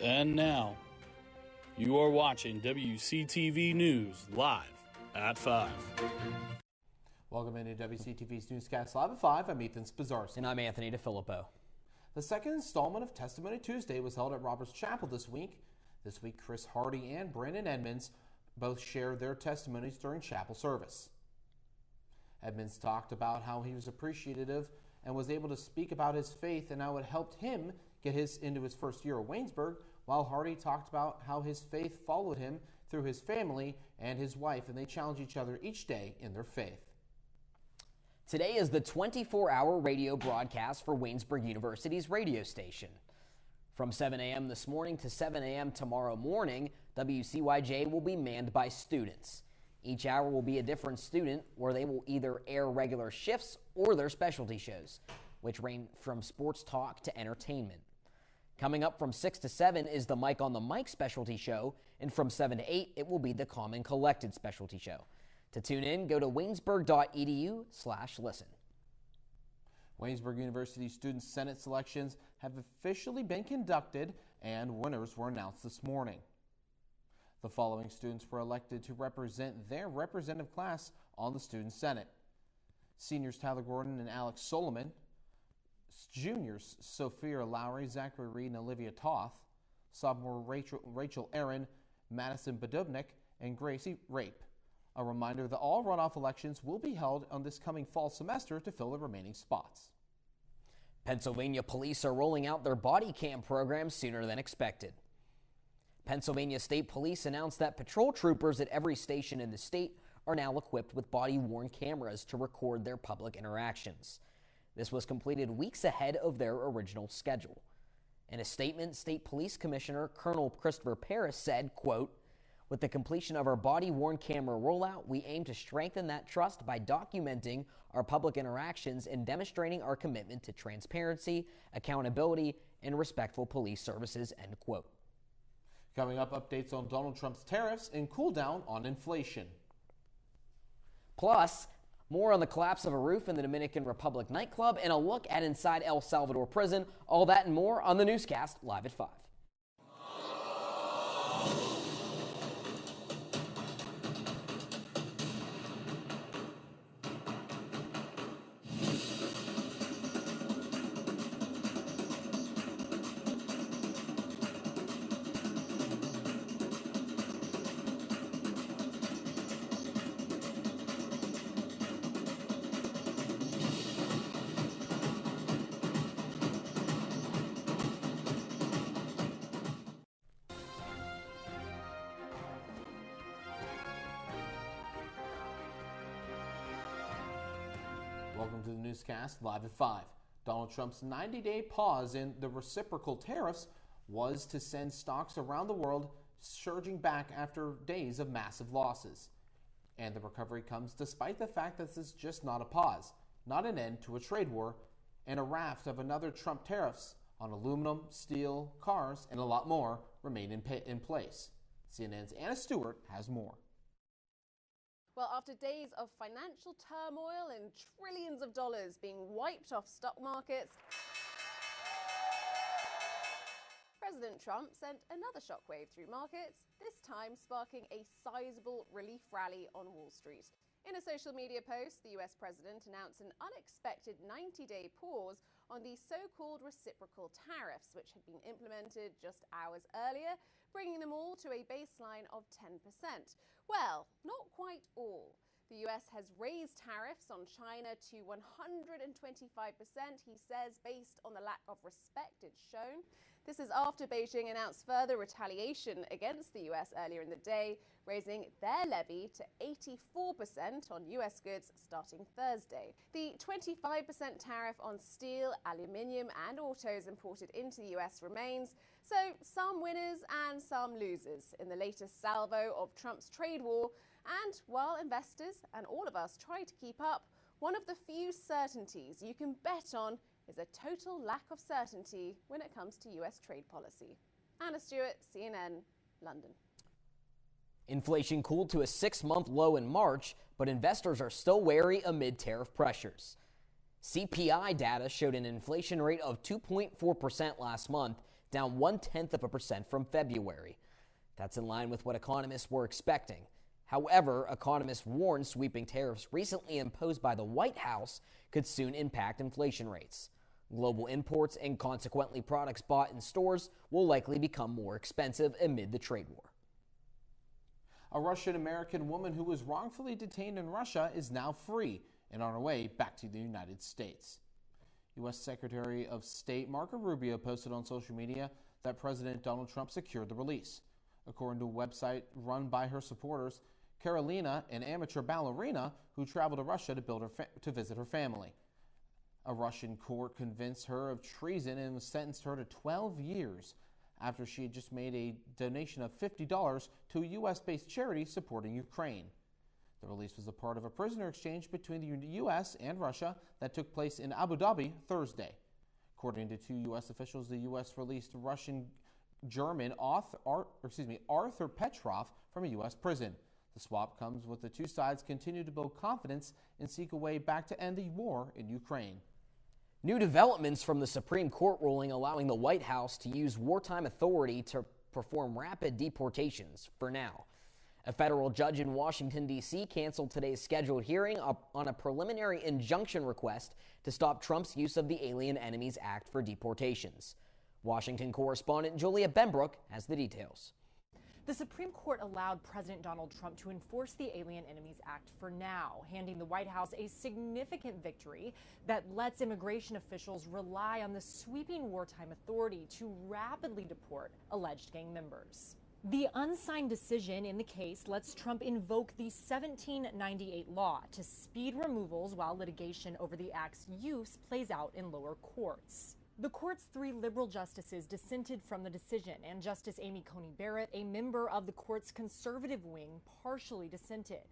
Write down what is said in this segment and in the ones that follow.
And now, you are watching WCTV News live at 5. Welcome into WCTV's Newscast Live at 5. I'm Ethan Spazarski. And I'm Anthony DeFilippo. The second installment of Testimony Tuesday was held at Roberts Chapel this week. This week, Chris Hardy and Brandon Edmonds both shared their testimonies during chapel service. Edmonds talked about how he was appreciative and was able to speak about his faith and how it helped him get into his first year at Waynesburg, while Hardy talked about how his faith followed him through his family and his wife, and they challenge each other each day in their faith. Today is the 24-hour radio broadcast for Waynesburg University's radio station. From 7 a.m. this morning to 7 a.m. tomorrow morning, WCYJ will be manned by students. Each hour will be a different student, where they will either air regular shifts or their specialty shows, which range from sports talk to entertainment. Coming up from 6 to 7 is the Mike on the Mic specialty show, and from 7 to 8, it will be the Calm and Collected specialty show. To tune in, go to waynesburg.edu/listen. Waynesburg University Student Senate selections have officially been conducted, and winners were announced this morning. The following students were elected to represent their representative class on the Student Senate: seniors Tyler Gordon and Alex Solomon, juniors Sophia Lowry, Zachary Reed, and Olivia Toth, sophomore Rachel Aaron, Madison Badubnik, and Gracie Rape. A reminder that all runoff elections will be held on this coming fall semester to fill the remaining spots. Pennsylvania police are rolling out their body cam program sooner than expected. Pennsylvania State Police announced that patrol troopers at every station in the state are now equipped with body-worn cameras to record their public interactions. This was completed weeks ahead of their original schedule. In a statement, State Police Commissioner Colonel Christopher Paris said, quote, "With the completion of our body-worn camera rollout, we aim to strengthen that trust by documenting our public interactions and demonstrating our commitment to transparency, accountability, and respectful police services," end quote. Coming up, updates on Donald Trump's tariffs and cool down on inflation. Plus, more on the collapse of a roof in the Dominican Republic nightclub and a look at inside El Salvador prison. All that and more on the Newscast live at 5. Welcome to the Newscast live at 5. Donald Trump's 90-day pause in the reciprocal tariffs was to send stocks around the world surging back after days of massive losses. And the recovery comes despite the fact that this is just not a pause, not an end to a trade war, and a raft of another Trump tariffs on aluminum, steel, cars, and a lot more remain in place. CNN's Anna Stewart has more. Well, after days of financial turmoil and trillions of dollars being wiped off stock markets, President Trump sent another shockwave through markets, this time sparking a sizable relief rally on Wall Street. In a social media post, the US president announced an unexpected 90-day pause on the so-called reciprocal tariffs, which had been implemented just hours earlier, bringing them all to a baseline of 10%. Well, not quite all. The US has raised tariffs on China to 125%, he says, based on the lack of respect it's shown. This is after Beijing announced further retaliation against the US earlier in the day, raising their levy to 84% on US goods starting Thursday. The 25% tariff on steel, aluminium, and autos imported into the US remains, so some winners and some losers in the latest salvo of Trump's trade war. And while investors and all of us try to keep up, one of the few certainties you can bet on is a total lack of certainty when it comes to US trade policy. Anna Stewart, CNN, London. Inflation cooled to a 6-month low in March, but investors are still wary amid tariff pressures. CPI data showed an inflation rate of 2.4% last month, down 0.1% from February. That's in line with what economists were expecting. However, economists warn sweeping tariffs recently imposed by the White House could soon impact inflation rates. Global imports and consequently products bought in stores will likely become more expensive amid the trade war. A Russian-American woman who was wrongfully detained in Russia is now free and on her way back to the United States. U.S. Secretary of State Marco Rubio posted on social media that President Donald Trump secured the release. According to a website run by her supporters, Carolina, an amateur ballerina who traveled to Russia to visit her family. A Russian court convinced her of treason and sentenced her to 12 years after she had just made a donation of $50 to a U.S.-based charity supporting Ukraine. The release was a part of a prisoner exchange between the U.S. and Russia that took place in Abu Dhabi Thursday. According to two U.S. officials, the U.S. released Russian-German Arthur Petrov from a U.S. prison. The swap comes with the two sides continue to build confidence and seek a way back to end the war in Ukraine. New developments from the Supreme Court ruling allowing the White House to use wartime authority to perform rapid deportations for now. A federal judge in Washington, D.C. canceled today's scheduled hearing on a preliminary injunction request to stop Trump's use of the Alien Enemies Act for deportations. Washington correspondent Julia Benbrook has the details. The Supreme Court allowed President Donald Trump to enforce the Alien Enemies Act for now, handing the White House a significant victory that lets immigration officials rely on the sweeping wartime authority to rapidly deport alleged gang members. The unsigned decision in the case lets Trump invoke the 1798 law to speed removals while litigation over the act's use plays out in lower courts. The court's 3 liberal justices dissented from the decision, and Justice Amy Coney Barrett, a member of the court's conservative wing, partially dissented.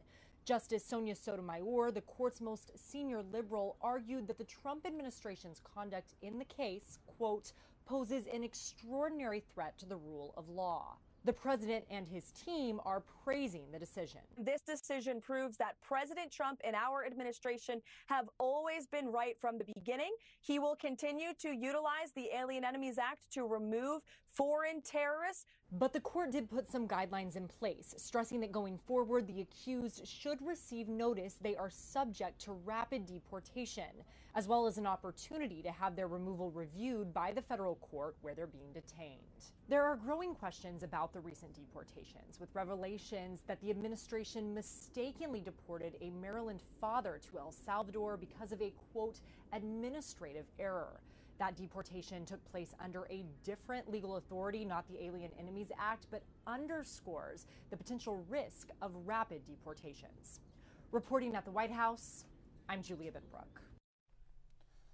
Justice Sonia Sotomayor, the court's most senior liberal, argued that the Trump administration's conduct in the case, quote, poses an extraordinary threat to the rule of law. The president and his team are praising the decision. This decision proves that President Trump and our administration have always been right from the beginning. He will continue to utilize the Alien Enemies Act to remove foreign terrorists. But the court did put some guidelines in place, stressing that going forward, the accused should receive notice they are subject to rapid deportation, as well as an opportunity to have their removal reviewed by the federal court where they're being detained. There are growing questions about the recent deportations, with revelations that the administration mistakenly deported a Maryland father to El Salvador because of a, quote, administrative error. That deportation took place under a different legal authority, not the Alien Enemies Act, but underscores the potential risk of rapid deportations. Reporting at the White House, I'm Julia Benbrook.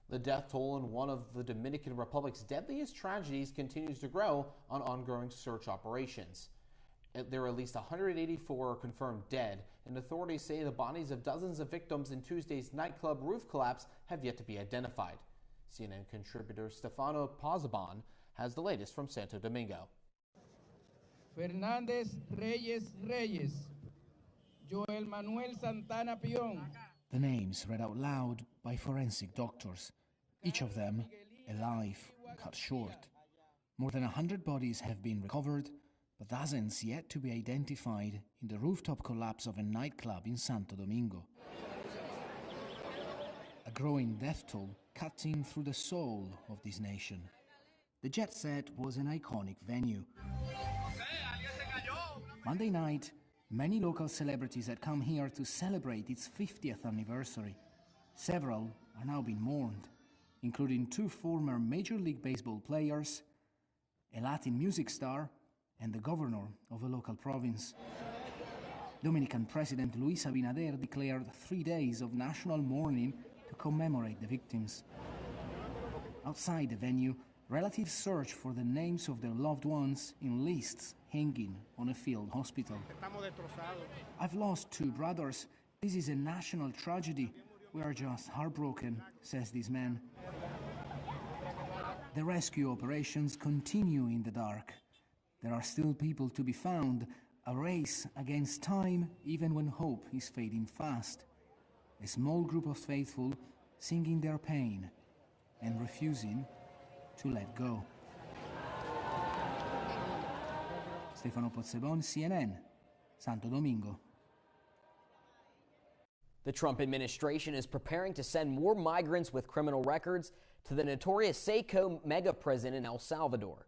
The death toll in one of the Dominican Republic's deadliest tragedies continues to grow on ongoing search operations. There are at least 184 confirmed dead, and authorities say the bodies of dozens of victims in Tuesday's nightclub roof collapse have yet to be identified. CNN contributor Stefano Pozzoban has the latest from Santo Domingo. Fernández Reyes Reyes, Joel Manuel Santana Pion. The names read out loud by forensic doctors, each of them a life cut short. More than 100 bodies have been recovered, but dozens yet to be identified in the rooftop collapse of a nightclub in Santo Domingo. A growing death toll cutting through the soul of this nation. The Jet Set was an iconic venue. Monday night, many local celebrities had come here to celebrate its 50th anniversary. Several are now being mourned, including 2 former Major League Baseball players, a Latin music star, and the governor of a local province. Dominican President Luis Abinader declared 3 days of national mourning to commemorate the victims. Outside the venue, relatives search for the names of their loved ones in lists hanging on a field hospital. I've lost 2 brothers. This is a national tragedy. We are just heartbroken, says this man. The rescue operations continue in the dark. There are still people to be found, a race against time even when hope is fading fast. A small group of faithful singing their pain and refusing to let go. Stefano Pozzebon, CNN, Santo Domingo. The Trump administration is preparing to send more migrants with criminal records to the notorious Seco mega prison in El Salvador.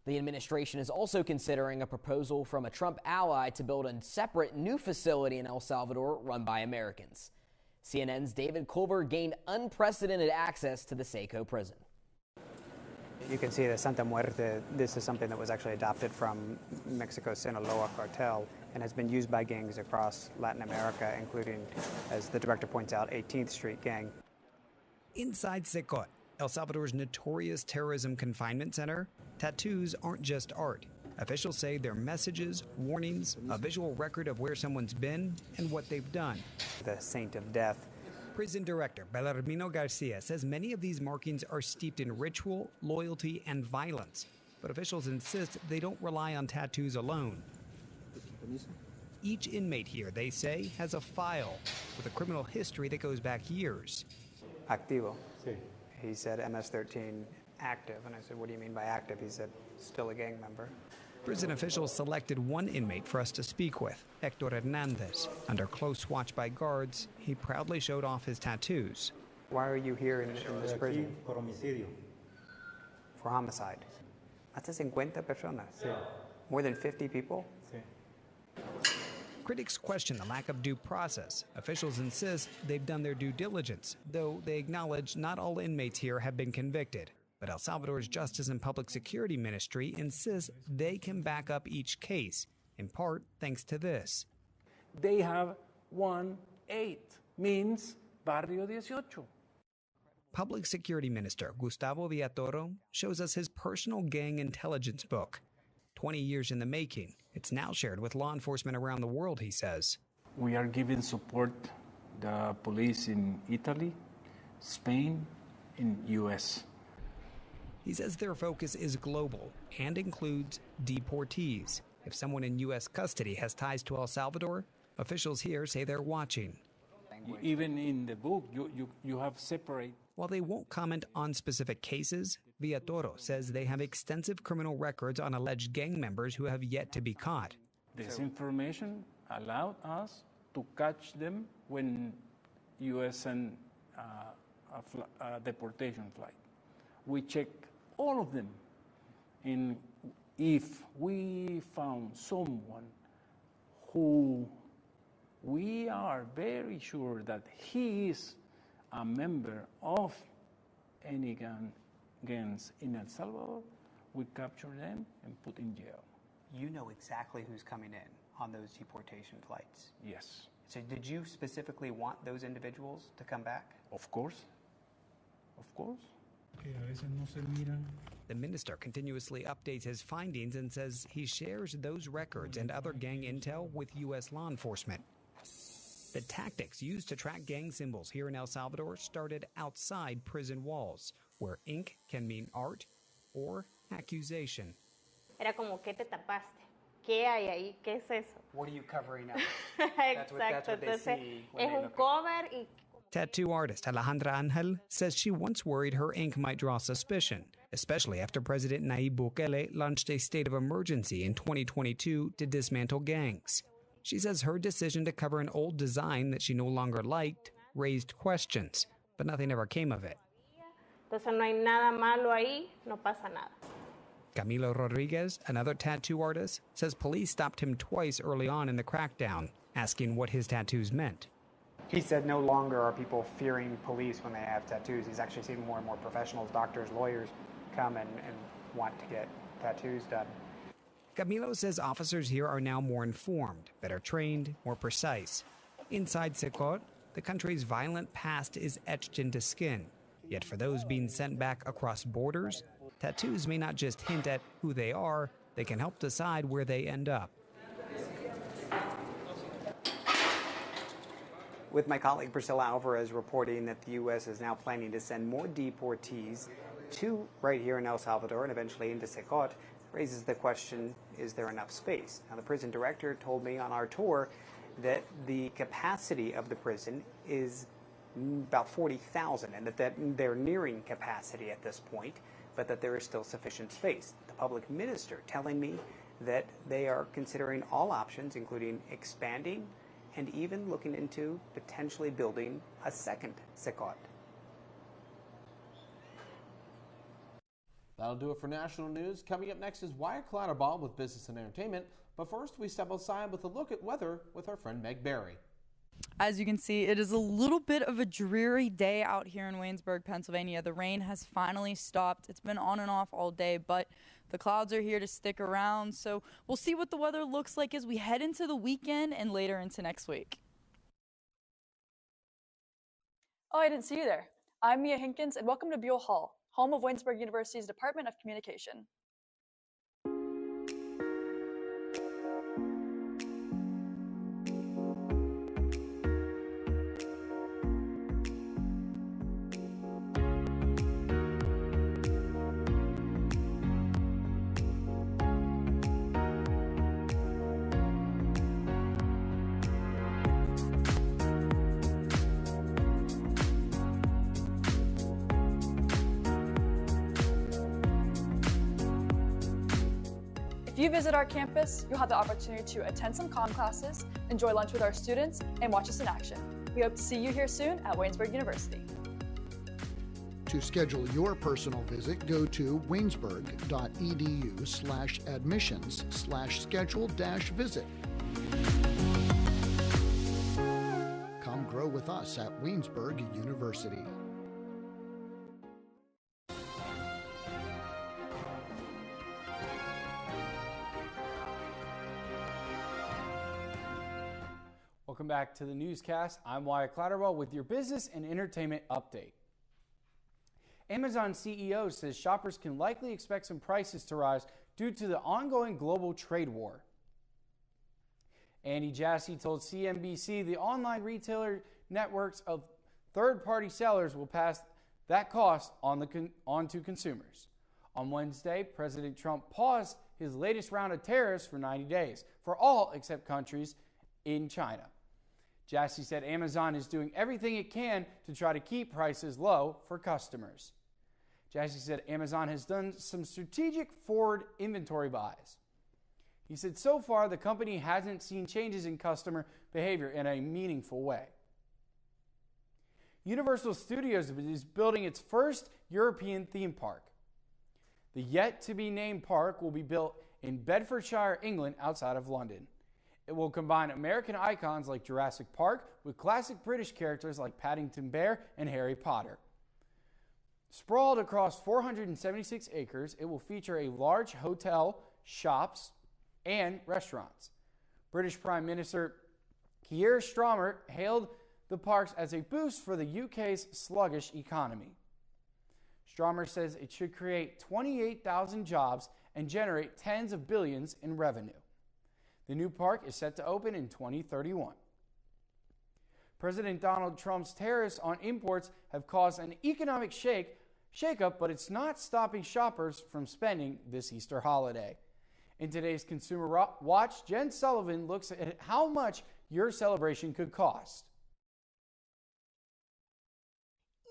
The administration is also considering a proposal from a Trump ally to build a separate new facility in El Salvador run by Americans. CNN's David Culver gained unprecedented access to the Seco prison. You can see the Santa Muerte. This is something that was actually adopted from Mexico's Sinaloa cartel and has been used by gangs across Latin America, including, as the director points out, 18th Street gang. Inside Secot, El Salvador's notorious terrorism confinement center, tattoos aren't just art. Officials say they're messages, warnings, a visual record of where someone's been and what they've done. The Saint of Death. Prison director Bellarmino Garcia says many of these markings are steeped in ritual, loyalty, and violence. But officials insist they don't rely on tattoos alone. Each inmate here, they say, has a file with a criminal history that goes back years. Activo. Sí. He said MS-13 active, and I said, what do you mean by active? He said, still a gang member. Prison officials selected one inmate for us to speak with, Hector Hernandez. Under close watch by guards, he proudly showed off his tattoos. Why are you here in this prison? For homicidio. For homicide. Hasta 50 personas. Sí. More than 50 people? Sí. Critics question the lack of due process. Officials insist they've done their due diligence, though they acknowledge not all inmates here have been convicted. But El Salvador's Justice and Public Security Ministry insists they can back up each case, in part thanks to this. They have 1-8, means Barrio 18. Public Security Minister Gustavo Villatoro shows us his personal gang intelligence book. 20 years in the making, it's now shared with law enforcement around the world, he says. We are giving support the police in Italy, Spain, in U.S. He says their focus is global and includes deportees. If someone in U.S. custody has ties to El Salvador, officials here say they're watching. Even in the book, you have separate. While they won't comment on specific cases, Villatoro says they have extensive criminal records on alleged gang members who have yet to be caught. This information allowed us to catch them when U.S. sent a deportation flight. We checked all of them, and if we found someone who we are very sure that he is a member of any gangs in El Salvador, we capture them and put in jail. You know exactly who's coming in on those deportation flights? Yes. So did you specifically want those individuals to come back? Of course. Of course. The minister continuously updates his findings and says he shares those records and other gang intel with U.S. law enforcement. The tactics used to track gang symbols here in El Salvador started outside prison walls, where ink can mean art or accusation. Era como, ¿qué te tapaste? ¿Qué hay ahí? ¿Qué es eso? What are you covering up? Exacto. That's what they see when Es they un look cover y... Tattoo artist Alejandra Angel says she once worried her ink might draw suspicion, especially after President Nayib Bukele launched a state of emergency in 2022 to dismantle gangs. She says her decision to cover an old design that she no longer liked raised questions, but nothing ever came of it. Entonces no hay nada malo ahí, no pasa nada. Camilo Rodriguez, another tattoo artist, says police stopped him twice early on in the crackdown, asking what his tattoos meant. He said no longer are people fearing police when they have tattoos. He's actually seen more and more professionals, doctors, lawyers come and want to get tattoos done. Camilo says officers here are now more informed, better trained, more precise. Inside Secot, the country's violent past is etched into skin. Yet for those being sent back across borders, tattoos may not just hint at who they are, they can help decide where they end up. With my colleague Priscilla Alvarez reporting that the U.S. is now planning to send more deportees to right here in El Salvador and eventually into Secot, raises the question, is there enough space? Now, the prison director told me on our tour that the capacity of the prison is about 40,000 and that they're nearing capacity at this point, but that there is still sufficient space. The public minister telling me that they are considering all options, including expanding and even looking into potentially building a second Secot. That'll do it for national news. Coming up next is Wire Clatterball with business and entertainment. But first, we step outside with a look at weather with our friend Meg Berry. As you can see, it is a little bit of a dreary day out here in Waynesburg, Pennsylvania. The rain has finally stopped. It's been on and off all day, but the clouds are here to stick around. So we'll see what the weather looks like as we head into the weekend and later into next week. Oh, I didn't see you there. I'm Mia Hinkins, and welcome to Buell Hall, home of Waynesburg University's Department of Communication. If you visit our campus, you'll have the opportunity to attend some comm classes, enjoy lunch with our students, and watch us in action. We hope to see you here soon at Waynesburg University. To schedule your personal visit, go to waynesburg.edu/admissions/schedule-visit. Come grow with us at Waynesburg University. Welcome back to the newscast. I'm Wyatt Clatterball with your business and entertainment update. Amazon CEO says shoppers can likely expect some prices to rise due to the ongoing global trade war. Andy Jassy told CNBC the online retailer networks of third-party sellers will pass that cost on to consumers. On Wednesday, President Trump paused his latest round of tariffs for 90 days for all except countries in China. Jassy said Amazon is doing everything it can to try to keep prices low for customers. Jassy said Amazon has done some strategic forward inventory buys. He said so far the company hasn't seen changes in customer behavior in a meaningful way. Universal Studios is building its first European theme park. The yet-to-be-named park will be built in Bedfordshire, England, outside of London. It will combine American icons like Jurassic Park with classic British characters like Paddington Bear and Harry Potter. Sprawled across 476 acres, it will feature a large hotel, shops, and restaurants. British Prime Minister Keir Starmer hailed the parks as a boost for the UK's sluggish economy. Starmer says it should create 28,000 jobs and generate tens of billions in revenue. The new park is set to open in 2031. President Donald Trump's tariffs on imports have caused an economic shakeup, but it's not stopping shoppers from spending this Easter holiday. In today's Consumer Watch, Jen Sullivan looks at how much your celebration could cost.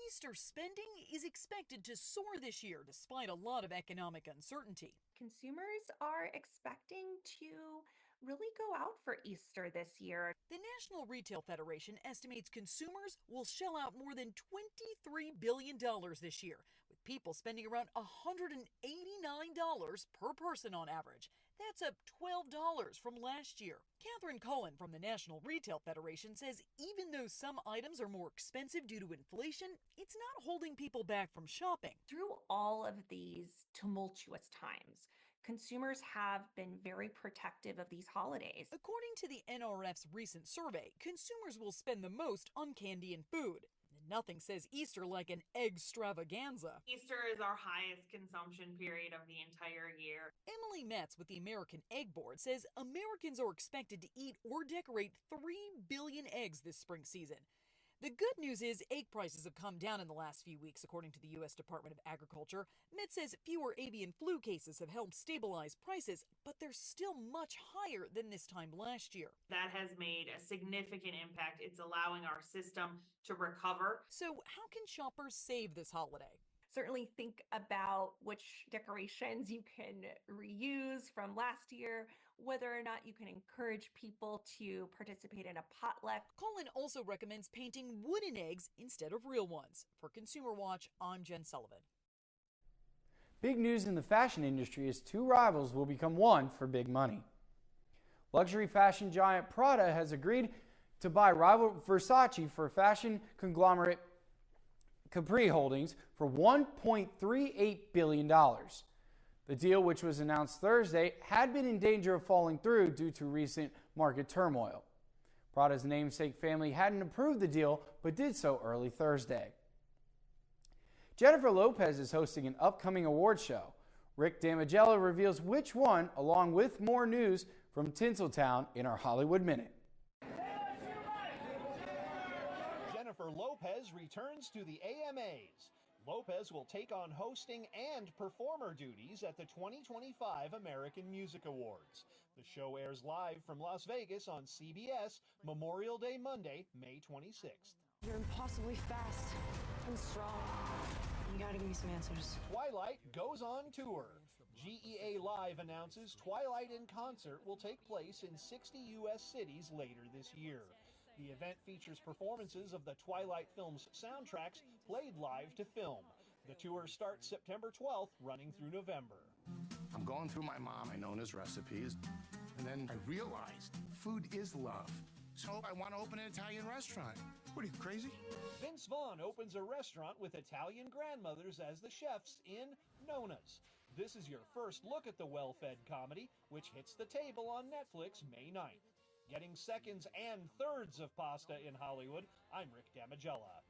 Easter spending is expected to soar this year despite a lot of economic uncertainty. Consumers are expecting to really go out for Easter this year. The National Retail Federation estimates consumers will shell out more than $23 billion this year, with people spending around $189 per person on average. That's up $12 from last year. Catherine Cullen from the National Retail Federation says even though some items are more expensive due to inflation, it's not holding people back from shopping. Through all of these tumultuous times, consumers have been very protective of these holidays. According to the NRF's recent survey, consumers will spend the most on candy and food. Nothing says Easter like an egg-stravaganza. Easter is our highest consumption period of the entire year. Emily Metz with the American Egg Board says Americans are expected to eat or decorate 3 billion eggs this spring season. The good news is egg prices have come down in the last few weeks, according to the U.S. Department of Agriculture. Metz says fewer avian flu cases have helped stabilize prices, but they're still much higher than this time last year. That has made a significant impact. It's allowing our system to recover. So how can shoppers save this holiday? certainly think about which decorations you can reuse from last year, whether or not you can encourage people to participate in a potluck. Colin also recommends painting wooden eggs instead of real ones. For Consumer Watch, I'm Jen Sullivan. Big news in the fashion industry is two rivals will become one for big money. Luxury fashion giant Prada has agreed to buy rival Versace for fashion conglomerate Capri Holdings for $1.38 billion. The deal, which was announced Thursday, had been in danger of falling through due to recent market turmoil. Prada's namesake family hadn't approved the deal, but did so early Thursday. Jennifer Lopez is hosting an upcoming award show. Rick Damigella reveals which one, along with more news from Tinseltown in our Hollywood Minute. Jennifer Lopez returns to the AMAs. Lopez will take on hosting and performer duties at the 2025 American Music Awards. The show airs live from Las Vegas on CBS Memorial Day Monday, May 26th. You're impossibly fast and strong. You gotta give me some answers. Twilight goes on tour. GEA Live announces Twilight in Concert will take place in 60 U.S. cities later this year. The event features performances of the Twilight film's soundtracks played live to film. The tour starts September 12th, running through November. I'm going through my mom and Nona's recipes, and then I realized food is love. So I want to open an Italian restaurant. What are you, crazy? Vince Vaughn opens a restaurant with Italian grandmothers as the chefs in Nona's. This is your first look at the well-fed comedy, which hits the table on Netflix May 9th. Getting seconds and thirds of pasta in Hollywood, I'm Rick Damigella.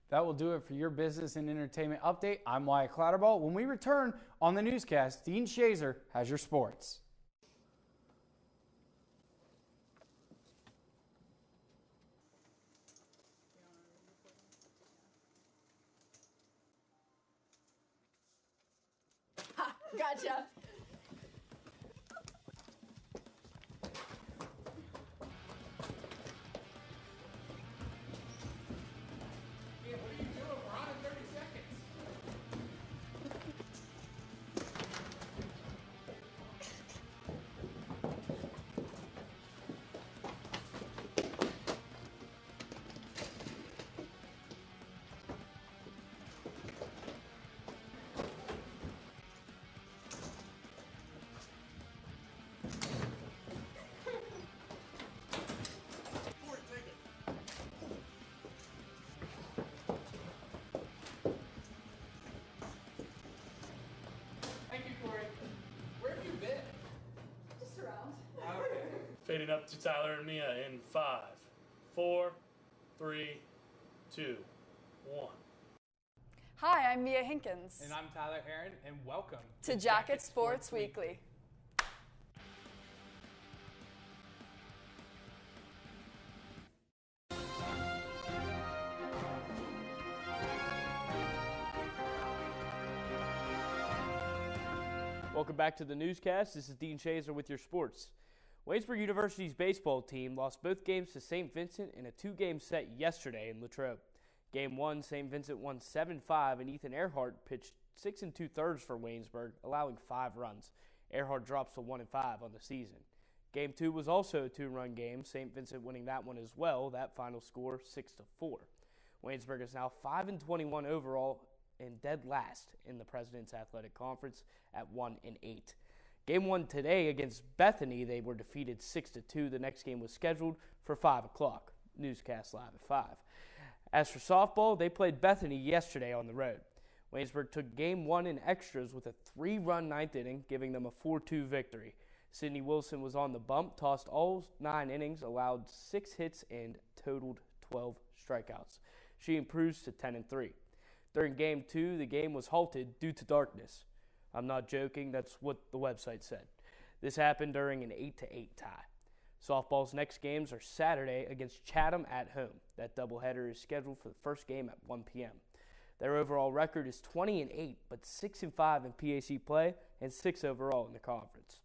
That will do it for your business and entertainment update. I'm Wyatt Clatterball. When we return on the newscast, Dean Shazer has your sports. Ha! Gotcha! Fading up to Tyler and Mia in 5, 4, 3, 2, 1. Hi, I'm Mia Hinkins. And I'm Tyler Aaron, and welcome to Jacket Sports Weekly. Welcome back to the newscast. This is Dean Shazer with your sports. Waynesburg University's baseball team lost both games to St. Vincent in a two-game set yesterday in Latrobe. Game 1, St. Vincent won 7-5, and Ethan Earhart pitched 6 2/3 for Waynesburg, allowing 5 runs. Earhart drops to 1-5 on the season. Game 2 was also a 2-run game, St. Vincent winning that one as well. That final score 6-4. Waynesburg is now 5-21 overall and dead last in the President's Athletic Conference at 1-8. Game 1 today against Bethany, they were defeated 6-2. The next game was scheduled for 5 o'clock. Newscast live at 5. As for softball, they played Bethany yesterday on the road. Waynesburg took Game 1 in extras with a 3-run ninth inning, giving them a 4-2 victory. Sydney Wilson was on the bump, tossed all 9 innings, allowed 6 hits, and totaled 12 strikeouts. She improves to 10-3. During Game 2, the game was halted due to darkness. I'm not joking, that's what the website said. This happened during an 8-8 tie. Softball's next games are Saturday against Chatham at home. That doubleheader is scheduled for the first game at 1 p.m. Their overall record is 20-8, but 6-5 in PAC play and 6 overall in the conference.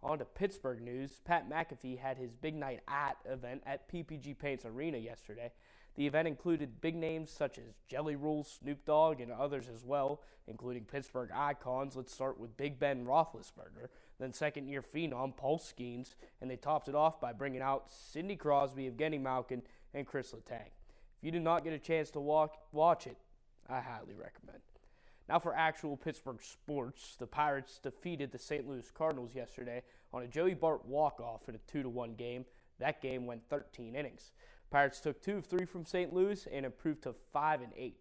On to Pittsburgh news. Pat McAfee had his Big Night At event at PPG Paints Arena yesterday. The event included big names such as Jelly Roll, Snoop Dogg, and others as well, including Pittsburgh icons. Let's start with Big Ben Roethlisberger, then second-year phenom Paul Skeens, and they topped it off by bringing out Sidney Crosby, Evgeny Malkin, and Chris Letang. If you did not get a chance to watch it, I highly recommend. Now for actual Pittsburgh sports, the Pirates defeated the St. Louis Cardinals yesterday on a Joey Bart walk-off in a 2-1 game. That game went 13 innings. Pirates took 2 of 3 from St. Louis and improved to 5-8.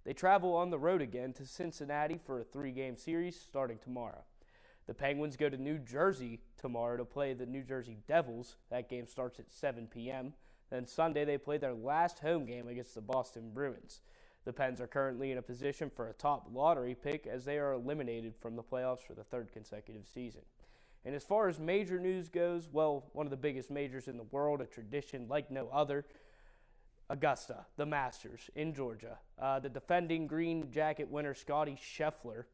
They travel on the road again to Cincinnati for a 3-game series starting tomorrow. The Penguins go to New Jersey tomorrow to play the New Jersey Devils. That game starts at 7 p.m. Then Sunday they play their last home game against the Boston Bruins. The Pens are currently in a position for a top lottery pick as they are eliminated from the playoffs for the 3rd consecutive season. And as far as major news goes, well, one of the biggest majors in the world, a tradition like no other, Augusta, the Masters in Georgia. The defending green jacket winner Scottie Scheffler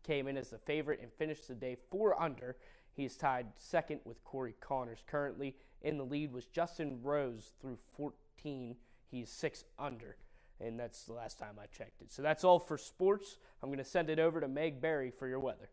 came in as the favorite and finished the day 4 under. He is tied second with Corey Connors. Currently in the lead was Justin Rose through 14. He's 6 under. And that's the last time I checked it. So that's all for sports. I'm going to send it over to Meg Berry for your weather.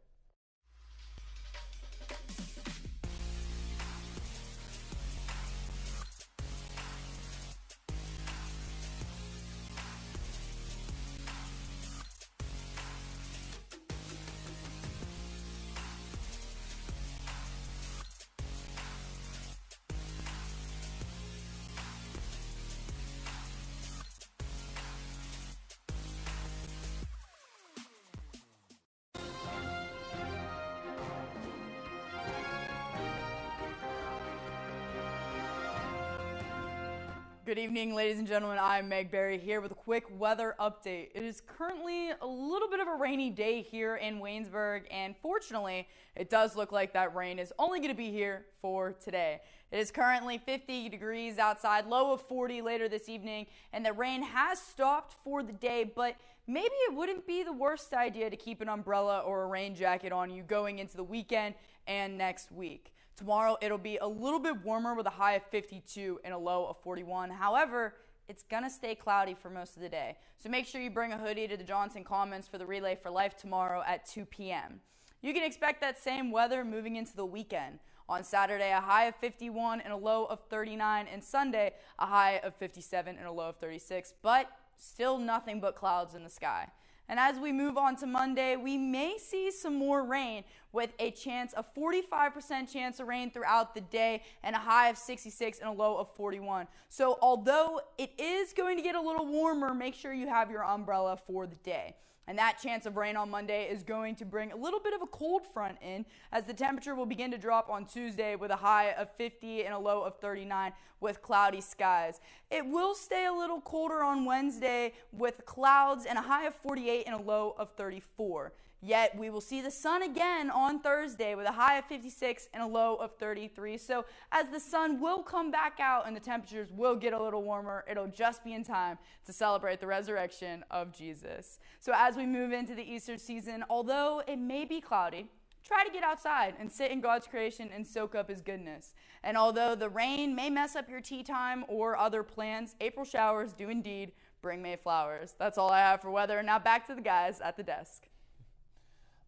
Good evening, ladies and gentlemen. I'm Meg Berry here with a quick weather update. It is currently a little bit of a rainy day here in Waynesburg, and fortunately, it does look like that rain is only going to be here for today. It is currently 50 degrees outside, low of 40 later this evening, and the rain has stopped for the day, but maybe it wouldn't be the worst idea to keep an umbrella or a rain jacket on you going into the weekend and next week. Tomorrow, it'll be a little bit warmer with a high of 52 and a low of 41. However, it's going to stay cloudy for most of the day. So make sure you bring a hoodie to the Johnson Commons for the Relay for Life tomorrow at 2 p.m. You can expect that same weather moving into the weekend. On Saturday, a high of 51 and a low of 39. And Sunday, a high of 57 and a low of 36. But still nothing but clouds in the sky. And as we move on to Monday, we may see some more rain with a 45% chance of rain throughout the day and a high of 66 and a low of 41. So although it is going to get a little warmer, make sure you have your umbrella for the day. And that chance of rain on Monday is going to bring a little bit of a cold front in as the temperature will begin to drop on Tuesday with a high of 50 and a low of 39 with cloudy skies. It will stay a little colder on Wednesday with clouds and a high of 48 and a low of 34. Yet we will see the sun again on Thursday with a high of 56 and a low of 33. So as the sun will come back out and the temperatures will get a little warmer, it'll just be in time to celebrate the resurrection of Jesus. So as we move into the Easter season, although it may be cloudy, try to get outside and sit in God's creation and soak up His goodness. And although the rain may mess up your tea time or other plans, April showers do indeed bring May flowers. That's all I have for weather. Now back to the guys at the desk.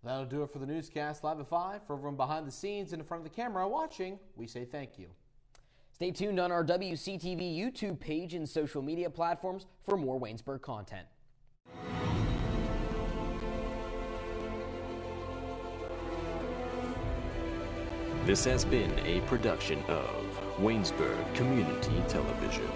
That'll do it for the newscast live at 5. For everyone behind the scenes and in front of the camera watching, we say thank you. Stay tuned on our WCTV YouTube page and social media platforms for more Waynesburg content. This has been a production of Waynesburg Community Television.